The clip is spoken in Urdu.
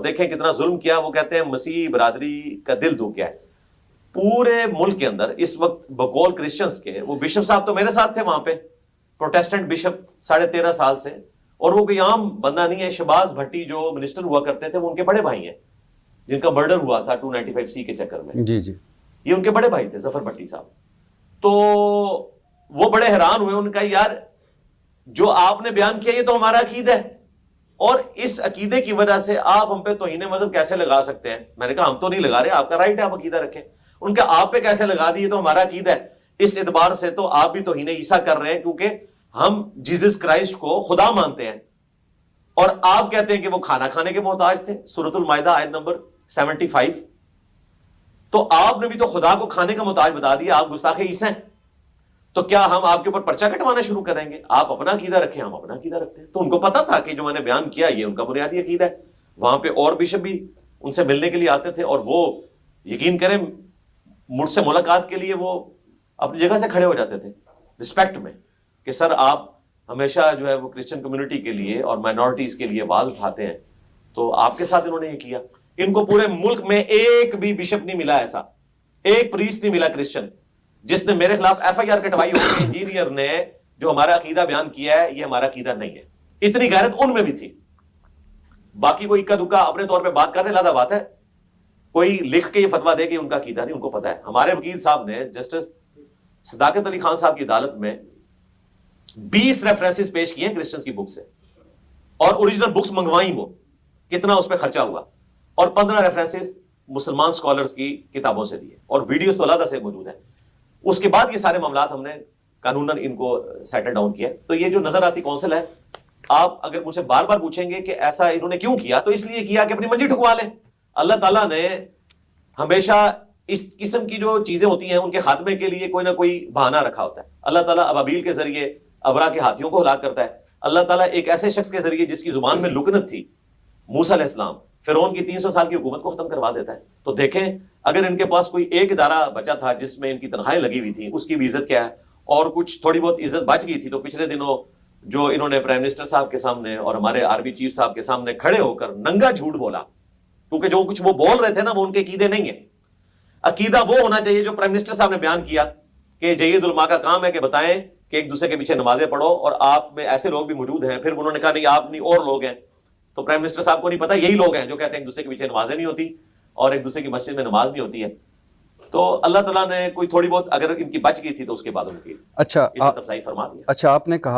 دیکھیں کتنا ظلم کیا. وہ کہتے ہیں مسیح برادری کا دل دو کیا ہے. پورے ملک کے اندر اس وقت بقول کرسچنز کے، وہ بشپ صاحب تو میرے ساتھ تھے وہاں پہ، پروٹیسٹنٹ بشپ 13.5 سال سے، اور وہ کوئی عام بندہ نہیں ہے. شہباز بھٹی جو منسٹر ہوا کرتے تھے، وہ ان کے بڑے بھائی ہیں جن کا مرڈر ہوا تھا 295C کے چکر میں. جی جی، یہ ان کے بڑے بھائی تھے، ظفر بھٹی صاحب. تو وہ بڑے حیران ہوئے. ان کا یار جو آپ نے بیان کیا یہ تو ہمارا عقیدہ ہے، اور اس عقیدے کی وجہ سے آپ ہم پہ توہین مذہب کیسے لگا سکتے ہیں؟ میں نے کہا ہم تو نہیں لگا رہے، آپ کا رائٹ ہے، آپ عقیدہ رکھیں. ان کا آپ پہ کیسے لگا دی؟ یہ تو ہمارا عقیدہ ہے. اس اعتبار سے تو آپ بھی توہین عیسیٰ کر رہے ہیں، کیونکہ ہم جیزس کرائسٹ کو خدا مانتے ہیں، اور آپ کہتے ہیں کہ وہ کھانا کھانے کے محتاج تھے. سورۃ المائدہ آیت نمبر 75. تو آپ نے بھی تو خدا کو کھانے کا محتاج بتا دیا. آپ گستاخ عیسیٰ ہیں. تو کیا ہم آپ کے اوپر پرچہ کٹوانا شروع کریں گے؟ آپ اپنا عقیدہ رکھیں، ہم اپنا عقیدہ رکھتے ہیں. تو ان کو پتا تھا کہ جو میں نے بیان کیا یہ ان کا بنیادی عقیدہ ہے. وہاں پہ اور بشپ بھی ان سے ملنے کے لیے آتے تھے، اور وہ یقین کریں مجھ سے ملاقات کے لیے وہ اپنی جگہ سے کھڑے ہو جاتے تھے رسپیکٹ میں، کہ سر آپ ہمیشہ جو ہے وہ کرسچن کمیونٹی کے لیے اور مائنورٹیز کے لیے آواز اٹھاتے ہیں، تو آپ کے ساتھ انہوں نے یہ کیا. ان کو پورے ملک میں ایک بھی بشپ نہیں ملا، ایسا ایک پریسٹ نہیں ملا کرسچن جس نے میرے خلاف FIR کٹوائی ہو کہ انجینئر نے جو ہمارا عقیدہ بیان کیا ہے یہ ہمارا عقیدہ نہیں ہے. اتنی غیرت ان میں بھی تھی. باقی کوئی اکا دکا اپنے طور پہ بات کرتے لادا بات ہے، کوئی لکھ کے یہ فتویٰ دے کہ ان کا عقیدہ نہیں، ان کو پتا ہے. ہمارے وکیل صاحب نے جسٹس صداقت علی خان صاحب کی عدالت میں 20 ریفرنسز پیش کیے ہیں کرسچنز کی بک سے، اور اوریجنل بکس منگوائیں، وہ کتنا اس پہ خرچہ ہوا، اور 15 ریفرنسز مسلمان سکالرز کی کتابوں سے دیے، اور ویڈیوز تو علیحدہ سے موجود ہیں. اس کے بعد یہ سارے معاملات ہم نے قانوناً ان کو سیٹل ڈاؤن کیا. تو یہ جو نظر آتی کونسل ہے، آپ اگر مجھ سے بار بار پوچھیں گے کہ ایسا انہوں نے کیوں کیا، تو اس لیے کیا کہ اپنی منجی ٹھکوا لیں. اللہ تعالیٰ نے ہمیشہ اس قسم کی جو چیزیں ہوتی ہیں ان کے خاتمے کے لیے کوئی نہ کوئی بہانہ رکھا ہوتا ہے. اللہ تعالیٰ ابابیل کے ذریعے ابرا کے ہاتھیوں کو ہلاک کرتا ہے. اللہ تعالیٰ ایک ایسے شخص کے ذریعے جس کی زبان میں لکنت تھی، موسیٰ علیہ السلام، فرعون کی 300 سال کی حکومت کو ختم کروا دیتا ہے. تو دیکھیں اگر ان کے پاس کوئی ایک ادارہ بچا تھا جس میں ان کی تنخواہیں لگی ہوئی تھیں، اس کی بھی عزت کیا ہے، اور کچھ تھوڑی بہت عزت بچ گئی تھی. تو پچھلے دنوں جو انہوں نے پرائم منسٹر صاحب کے سامنے اور ہمارے آرمی چیف صاحب کے سامنے کھڑے ہو کر ننگا جھوٹ بولا، کیونکہ جو کچھ وہ بول رہے تھے نا وہ ان کے عقیدے نہیں ہیں. عقیدہ وہ ہونا چاہیے جو پرائم منسٹر صاحب نے بیان کیا کہ جید علماء کا کام ہے کہ بتائیں کہ ایک دوسرے کے پیچھے نمازیں پڑھو، اور آپ میں ایسے لوگ بھی موجود ہیں. پھر انہوں نے کہا نہیں آپ نہیں اور لوگ ہیں. تو پرائم منسٹر صاحب کو نہیں پتا یہی لوگ ہیں جو کہتے ہیں ایک دوسرے کے پیچھے نمازیں نہیں ہوتی اور ایک دوسرے کی مسجد میں نماز نہیں ہوتی ہے. تو اللہ تعالیٰ نے کوئی تھوڑی بہت اگر ان کی بچ گئی تھی تو اس کے بعد ان کی اچھا عزت افزائی فرما دیا. اچھا، آپ نے کہا